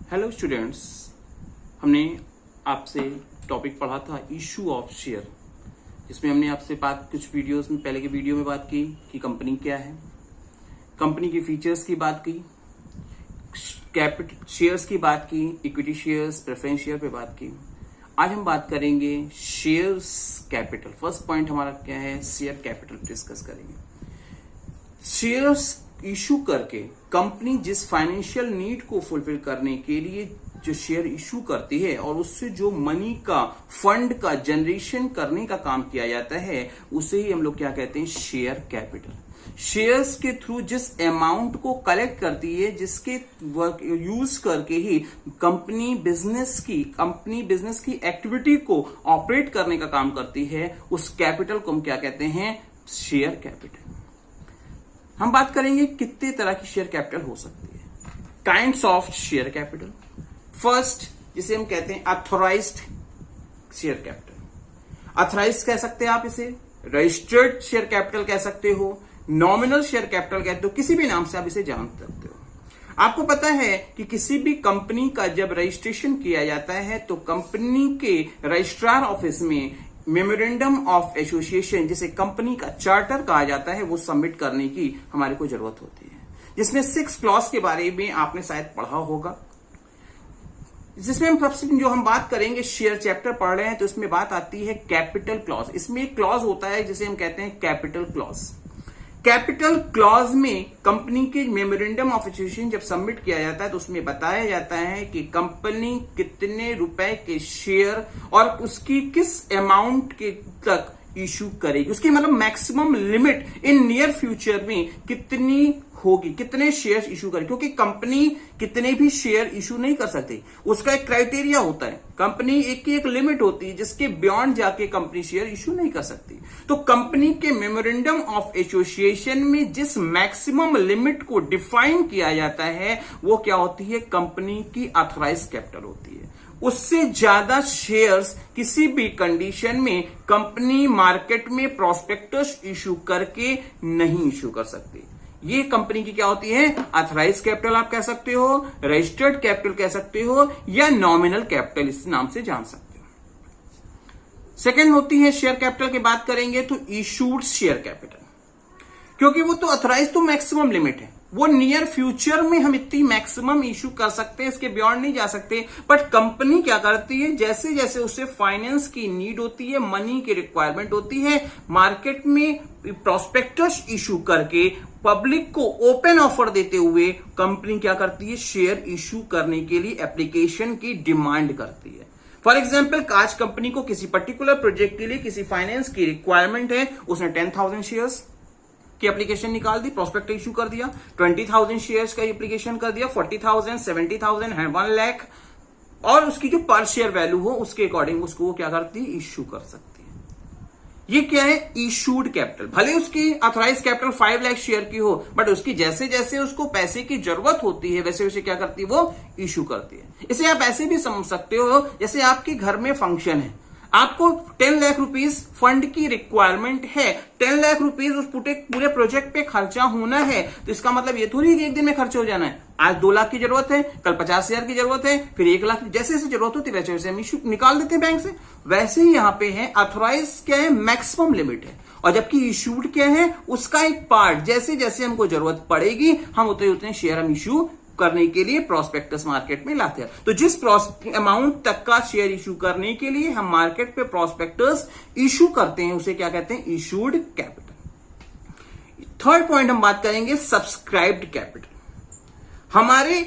Hello students, हमने आपसे topic पढ़ा था इशू ऑफ शेयर, जिसमें हमने आपसे कुछ वीडियोस में पहले के वीडियो में बात की कि कंपनी क्या है, कंपनी के फीचर्स की बात की, कैपिटल शेयर्स की बात की, इक्विटी शेयर्स, प्रेफरेंस शेयर पे बात की। आज हम बात करेंगे शेयर्स कैपिटल। फर्स्ट पॉइंट हमारा क्या है, शेयर कैपिटल डिस्कस करेंगे। शेयर्स इशू करके कंपनी जिस फाइनेंशियल नीड को फुलफिल करने के लिए जो शेयर इशू करती है और उससे जो मनी का फंड का जनरेशन करने का काम किया जाता है उसे ही हम लोग क्या कहते हैं, शेयर कैपिटल। शेयर्स के थ्रू जिस अमाउंट को कलेक्ट करती है, जिसके वर्क यूज करके ही कंपनी बिजनेस की एक्टिविटी को ऑपरेट करने का काम करती है, उस कैपिटल को हम क्या कहते हैं, शेयर कैपिटल। हम बात करेंगे कितने तरह की शेयर कैपिटल हो सकती है। Kinds of share capital. First, जिसे हम कहते हैं अथॉराइज्ड शेयर कैपिटल। अथॉराइज्ड कह सकते हैं आप इसे, रजिस्टर्ड शेयर कैपिटल कह सकते हो, नॉमिनल शेयर कैपिटल कहते हो, किसी भी नाम से आप इसे जान सकते हो। आपको पता है कि किसी भी कंपनी का जब रजिस्ट्रेशन किया जाता है तो कंपनी के रजिस्ट्रार ऑफिस में मेमोरेंडम ऑफ एसोसिएशन, जिसे कंपनी का चार्टर कहा जाता है, वो सबमिट करने की हमारे को जरूरत होती है, जिसमें 6 क्लॉज के बारे में आपने शायद पढ़ा होगा। जिसमें हम सबसे जो हम बात करेंगे, शेयर चैप्टर पढ़ रहे हैं तो इसमें बात आती है कैपिटल क्लॉज। इसमें एक क्लॉज होता है जिसे हम कहते हैं कैपिटल क्लॉज। कैपिटल क्लॉज में कंपनी के मेमोरेंडम ऑफ एसोसिएशन जब सबमिट किया जाता है तो उसमें बताया जाता है कि कंपनी कितने रुपए के शेयर और उसकी किस अमाउंट के तक इशू करेगी, उसकी मतलब maximum limit in near future में कितनी होगी, कितने शेयर इशू करेगी। क्योंकि कंपनी कितने भी शेयर इशू नहीं कर सकती, उसका एक क्राइटेरिया होता है। कंपनी एक लिमिट होती है जिसके बियॉन्ड जाके कंपनी शेयर इशू नहीं कर सकती। तो कंपनी के मेमोरेंडम ऑफ एसोसिएशन में जिस मैक्सिमम लिमिट को डिफाइन किया जाता है वो क्या होती है, कंपनी की ऑथराइज्ड कैपिटल होती है। उससे ज्यादा शेयर्स किसी भी कंडीशन में कंपनी मार्केट में प्रोस्पेक्टस इशू करके नहीं इशू कर सकती। ये कंपनी की क्या होती है, ऑथराइज्ड कैपिटल आप कह सकते हो, रजिस्टर्ड कैपिटल कह सकते हो, या नॉमिनल कैपिटल इस नाम से जान सकते हो। सेकंड होती है शेयर कैपिटल की बात करेंगे तो इशूड शेयर कैपिटल, क्योंकि वो तो ऑथराइज तो मैक्सिमम लिमिट है, वो नियर फ्यूचर में हम इतनी मैक्सिमम इशू कर सकते हैं, इसके बियॉन्ड नहीं जा सकते। बट कंपनी क्या करती है, जैसे जैसे उसे फाइनेंस की नीड होती है, मनी की रिक्वायरमेंट होती है, मार्केट में प्रोस्पेक्टस इशू करके पब्लिक को ओपन ऑफर देते हुए कंपनी क्या करती है, शेयर इशू करने के लिए एप्लीकेशन की डिमांड करती है। फॉर एग्जाम्पल, कांच कंपनी को किसी पर्टिकुलर प्रोजेक्ट के लिए किसी फाइनेंस की रिक्वायरमेंट है, उसने 10,000 शेयर्स की एप्लीकेशन निकाल दी, प्रोस्पेक्ट इशू कर दिया, 20,000 शेयर्स का एप्लीकेशन कर दिया, 40,000, 70,000 है, 1 लाख, और उसकी जो पर शेयर वैल्यू हो उसके अकॉर्डिंग उसको वो क्या करती है, इशू कर सकती है। ये क्या है, इशूड कैपिटल। भले उसकी ऑथराइज कैपिटल 5 लाख शेयर की हो, बट उसकी जैसे जैसे उसको पैसे की जरूरत होती है वैसे वैसे क्या करती है, वो इशू करती है। इसे आप ऐसे भी समझ सकते हो, जैसे आपके घर में फंक्शन है, आपको 10 लाख रुपीस फंड की रिक्वायरमेंट है, 10 लाख रुपीस उस पूरे प्रोजेक्ट पे खर्चा होना है, तो इसका मतलब ये थोड़ी एक दिन में खर्च हो जाना है। आज 2 लाख की जरूरत है, कल 50,000 की जरूरत है, फिर 1 लाख, जैसे जैसे जरूरत होती है वैसे वैसे हम इशू निकाल देते हैं बैंक से। वैसे ही यहां पे है, ऑथराइज क्या है, मैक्सिमम लिमिट है, और जबकि इशूड क्या है, उसका एक पार्ट, जैसे जैसे हमको जरूरत पड़ेगी हम उतने उतने शेयर हम इशू करने के लिए प्रोस्पेक्टस मार्केट में लाते हैं। तो जिस अमाउंट तक का शेयर इशू करने के लिए हम मार्केट पे प्रोस्पेक्टस इशू करते हैं उसे क्या कहते हैं, इशूड कैपिटल। थर्ड पॉइंट हम बात करेंगे सब्सक्राइब्ड कैपिटल। हमारे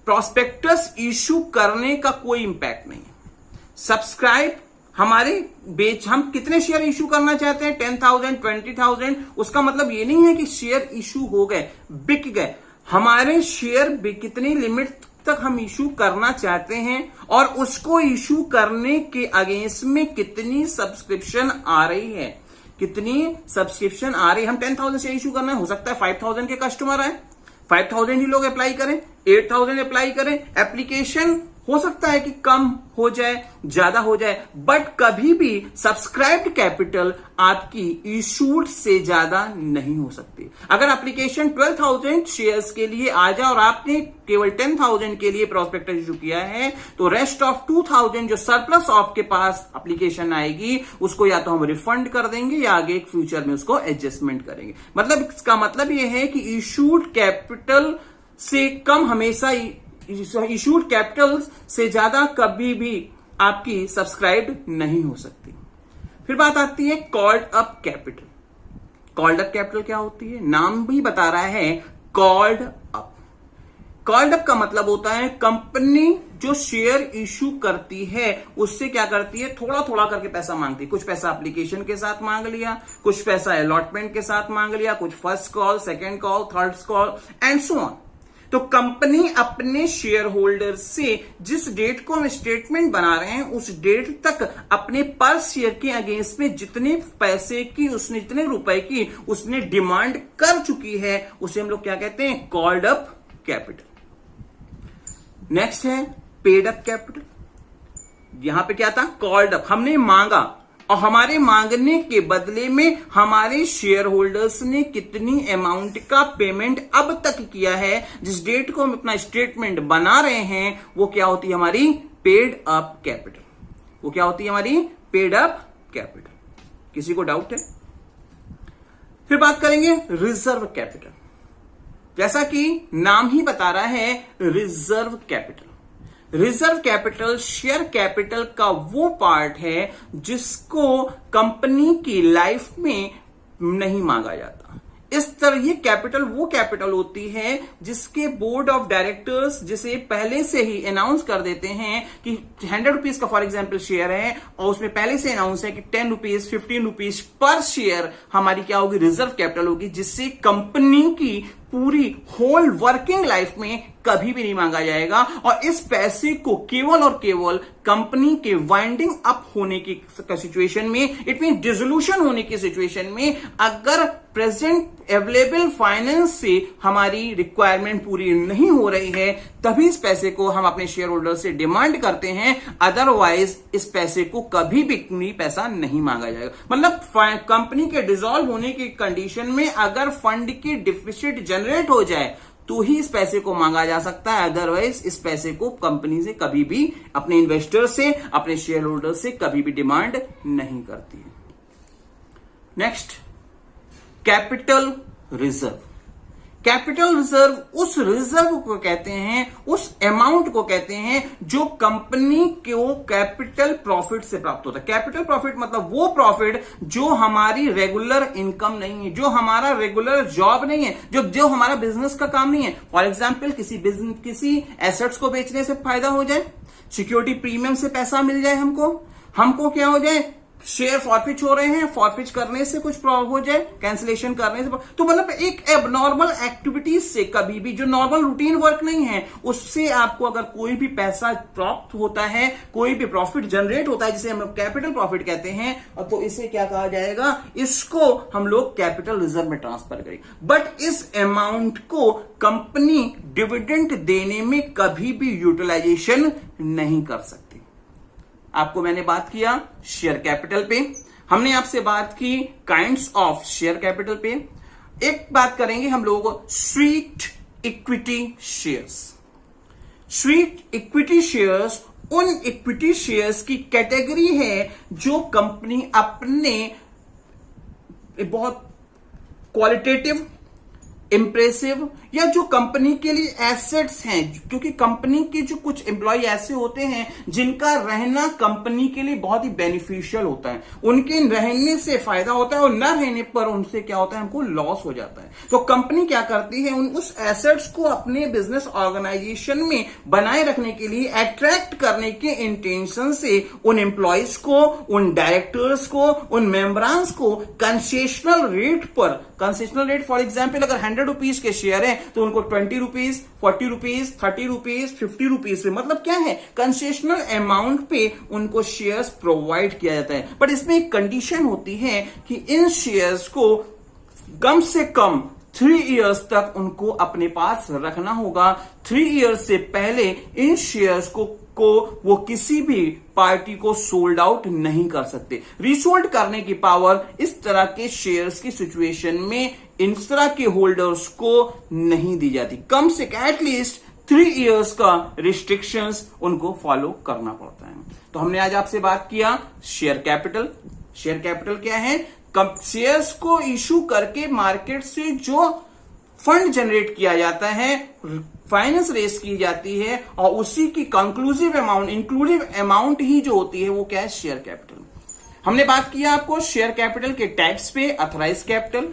प्रोस्पेक्टस इशू करने का कोई इंपैक्ट नहीं है। सब्सक्राइब हम कितने शेयर इशू करना चाहते हैं, 10,000, 20,000, उसका मतलब ये नहीं है कि शेयर इशू हो गए, बिक गए। हमारे शेयर कितनी लिमिट तक हम इशू करना चाहते हैं और उसको इशू करने के अगेंस्ट में कितनी सब्सक्रिप्शन आ रही है, कितनी सब्सक्रिप्शन आ रही है। हम 10,000 शेयर इशू करना है, हो सकता है 5,000 के कस्टमर आए, 5,000 ही लोग अप्लाई करें, 8,000 अप्लाई करें, एप्लीकेशन हो सकता है कि कम हो जाए, ज्यादा हो जाए, बट कभी भी सब्सक्राइब्ड कैपिटल आपकी इशूड से ज्यादा नहीं हो सकती। अगर एप्लीकेशन 12,000 शेयर्स के लिए आ जाए और आपने केवल 10,000 के लिए प्रोस्पेक्टस इशू किया है, तो रेस्ट ऑफ 2,000 जो सरप्लस आपके पास एप्लीकेशन आएगी उसको या तो हम रिफंड कर देंगे या आगे एक फ्यूचर में उसको एडजस्टमेंट करेंगे। मतलब इसका मतलब यह है कि इशूड कैपिटल से कम हमेशा, इशूड कैपिटल से ज्यादा कभी भी आपकी सब्सक्राइब नहीं हो सकती। फिर बात आती है called up capital. Called up capital क्या होती है? नाम भी बता रहा है, कॉल्ड अप। कॉल्ड अप का मतलब होता है कंपनी जो शेयर इशू करती है उससे क्या करती है, थोड़ा थोड़ा करके पैसा मांगती है। कुछ पैसा एप्लीकेशन के साथ मांग लिया, कुछ पैसा अलॉटमेंट के साथ मांग लिया, कुछ first call, second call, third call and so on. तो कंपनी अपने शेयर होल्डर से जिस डेट को हम स्टेटमेंट बना रहे हैं उस डेट तक अपने पर शेयर के अगेंस्ट में जितने पैसे की उसने, जितने रुपए की उसने डिमांड कर चुकी है उसे हम लोग क्या कहते हैं, कॉल्ड अप कैपिटल। नेक्स्ट है पेड अप कैपिटल। यहां पे क्या था, कॉल्ड अप, हमने मांगा और हमारे मांगने के बदले में हमारे शेयर होल्डर्स ने कितनी अमाउंट का पेमेंट अब तक किया है, जिस डेट को हम अपना स्टेटमेंट बना रहे हैं, वो क्या होती है हमारी पेड अप कैपिटल। वो क्या होती है हमारी पेड अप कैपिटल। किसी को डाउट है? फिर बात करेंगे रिजर्व कैपिटल। जैसा कि नाम ही बता रहा है, reserve capital. Reserve capital share capital का वो पार्ट है जिसको कंपनी की लाइफ में नहीं मांगा जाता। इस तरह ये कैपिटल वो कैपिटल होती है जिसके बोर्ड ऑफ डायरेक्टर्स जिसे पहले से ही अनाउंस कर देते हैं कि 100 रुपीज का फॉर एग्जांपल शेयर है और उसमें पहले से अनाउंस है कि 10 रुपीज 15 रुपीज पर शेयर हमारी क्या होगी, रिजर्व कैपिटल होगी, जिससे कंपनी की पूरी होल वर्किंग लाइफ में कभी भी नहीं मांगा जाएगा। और इस पैसे को केवल और केवल कंपनी के वाइंडिंग अप होने की सिचुएशन में, इट मीन डिसोल्यूशन होने की सिचुएशन में, अगर प्रेजेंट अवेलेबल फाइनेंस से हमारी रिक्वायरमेंट पूरी नहीं हो रही है, तभी इस पैसे को हम अपने शेयर होल्डर से डिमांड करते हैं। अदरवाइज इस पैसे को कभी भी पैसा नहीं मांगा जाएगा। मतलब कंपनी के डिसॉल्व होने की कंडीशन में अगर फंड की डिफिसिट जनरेट हो जाए तो ही इस पैसे को मांगा जा सकता है, अदरवाइज इस पैसे को कंपनी से कभी भी, अपने इन्वेस्टर से, अपने शेयर होल्डर से कभी भी डिमांड नहीं करती है। Next, capital reserve. Capital reserve उस रिजर्व को कहते हैं, उस अमाउंट को कहते हैं जो कंपनी को कैपिटल प्रॉफिट से प्राप्त होता है। कैपिटल प्रॉफिट मतलब वो प्रॉफिट जो हमारी रेगुलर इनकम नहीं है, जो हमारा रेगुलर जॉब नहीं है, जो हमारा बिजनेस का काम नहीं है। फॉर एग्जाम्पल किसी एसेट्स को बेचने से फायदा हो जाए, सिक्योरिटी प्रीमियम से पैसा मिल जाए, हमको क्या हो जाए, शेयर फॉरफिच हो रहे हैं, फॉरफिच करने से कुछ प्रॉब्लम हो जाए, कैंसिलेशन करने से, तो मतलब एक एबनॉर्मल एक्टिविटीज से कभी भी, जो नॉर्मल रूटीन वर्क नहीं है, उससे आपको अगर कोई भी पैसा प्राप्त होता है, कोई भी प्रॉफिट जनरेट होता है, जिसे हम लोग कैपिटल प्रॉफिट कहते हैं, तो इसे क्या कहा जाएगा, इसको हम लोग कैपिटल रिजर्व में ट्रांसफर करेंगे। बट इस अमाउंट को कंपनी डिविडेंड देने में कभी भी यूटिलाइजेशन नहीं कर सकती। आपको मैंने बात किया शेयर कैपिटल पे, हमने आपसे बात की काइंड्स ऑफ शेयर कैपिटल पे। एक बात करेंगे हम लोग street equity shares. Street equity shares उन इक्विटी शेयर्स की कैटेगरी है जो कंपनी अपने बहुत क्वालिटेटिव, इंप्रेसिव, या जो कंपनी के लिए एसेट्स हैं, क्योंकि कंपनी के जो कुछ एम्प्लॉय ऐसे होते हैं जिनका रहना कंपनी के लिए बहुत ही बेनिफिशियल होता है, उनके रहने से फायदा होता है और न रहने पर उनसे क्या होता है, हमको लॉस हो जाता है। तो कंपनी क्या करती है, उस एसेट्स को अपने बिजनेस ऑर्गेनाइजेशन में बनाए रखने के लिए, अट्रैक्ट करने के इंटेंशन से उन एम्प्लॉयज को, उन डायरेक्टर्स को, उन मेंबरांस को कंसेशनल रेट पर, कंसेशनल रेट फॉर एग्जाम्पल अगर 100 रुपीज के शेयर है तो उनको 20 रुपीज, 40 रुपीज, 30 रुपीज, 50 रुपीज पे, मतलब क्या है, कंसेशनल अमाउंट पे उनको शेयर्स प्रोवाइड किया जाता है। बट इसमें एक कंडीशन होती है कि इन शेयर्स को कम से कम 3 इयर्स तक उनको अपने पास रखना होगा। 3 इयर्स से पहले इन शेयर्स को वो किसी भी पार्टी को सोल्ड आउट नहीं कर सकते। रीसोल्ड करने की पावर इस तरह के शेयर्स की सिचुएशन में इस तरह के होल्डर्स को नहीं दी जाती। कम से एटलीस्ट 3 इयर्स का रिस्ट्रिक्शंस उनको फॉलो करना पड़ता है। तो हमने आज आपसे बात किया शेयर कैपिटल। शेयर कैपिटल क्या है? शेयर्स को इशू करके मार्केट से जो फंड जनरेट किया जाता है, फाइनेंस रेस की जाती है, और उसी की कंक्लूसिव अमाउंट, इंक्लूसिव अमाउंट ही जो होती है वो क्या है? Share capital. हमने बात किया आपको शेयर कैपिटल के टाइप्स पे। अथराइज कैपिटल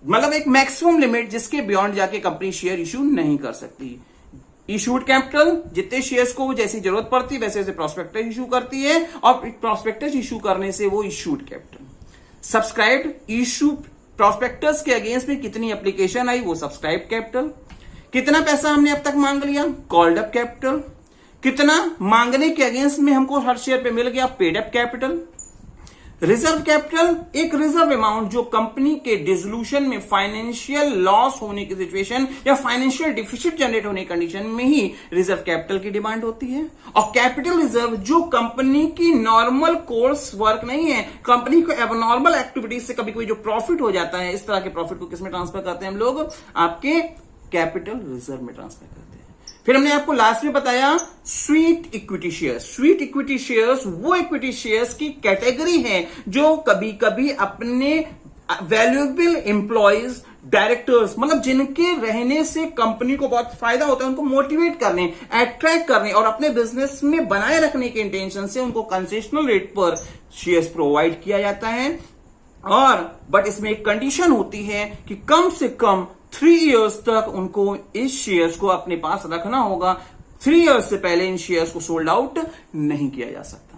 मतलब एक मैक्सिमम लिमिट जिसके बियॉन्ड जाके कंपनी शेयर इशू नहीं कर सकती। इशूड कैपिटल जितने शेयर्स को जैसी जरूरत पड़ती है वैसे वैसे प्रोस्पेक्टस इशू करती है, और प्रोस्पेक्टस इशू करने से वो issued capital. Subscribed issue prospectus के अगेंस्ट में कितनी एप्लीकेशन आई वो सब्सक्राइब कैपिटल। कितना पैसा हमने अब तक मांग लिया? Called up capital. कितना मांगने के अगेंस्ट में हमको हर शेयर पे मिल गया? Paid up capital. Reserve capital एक रिजर्व अमाउंट जो कंपनी के डिसोल्यूशन में फाइनेंशियल लॉस होने की सिचुएशन या फाइनेंशियल डिफिसिट जनरेट होने की कंडीशन में ही रिजर्व कैपिटल की डिमांड होती है। और कैपिटल रिजर्व जो कंपनी की नॉर्मल कोर्स वर्क नहीं है, कंपनी को एबनॉर्मल एक्टिविटीज से कभी कोई जो प्रॉफिट हो जाता है, इस तरह के प्रॉफिट को किसमें ट्रांसफर करते हैं हम लोग? आपके कैपिटल रिजर्व में ट्रांसफर करते हैं। फिर हमने आपको लास्ट में बताया sweet equity shares. Sweet equity shares वो इक्विटी शेयर्स की कैटेगरी है जो कभी कभी अपने वैल्यूएबल एम्प्लॉयज, डायरेक्टर्स, मतलब जिनके रहने से कंपनी को बहुत फायदा होता है, उनको मोटिवेट करने, अट्रैक्ट करने और अपने बिजनेस में बनाए रखने के इंटेंशन से उनको कंसेशनल रेट पर शेयर्स प्रोवाइड किया जाता है। और बट इसमें एक कंडीशन होती है कि कम से कम 3 इयर्स तक उनको इस शेयर्स को अपने पास रखना होगा। 3 इयर्स से पहले इन शेयर्स को सोल्ड आउट नहीं किया जा सकता।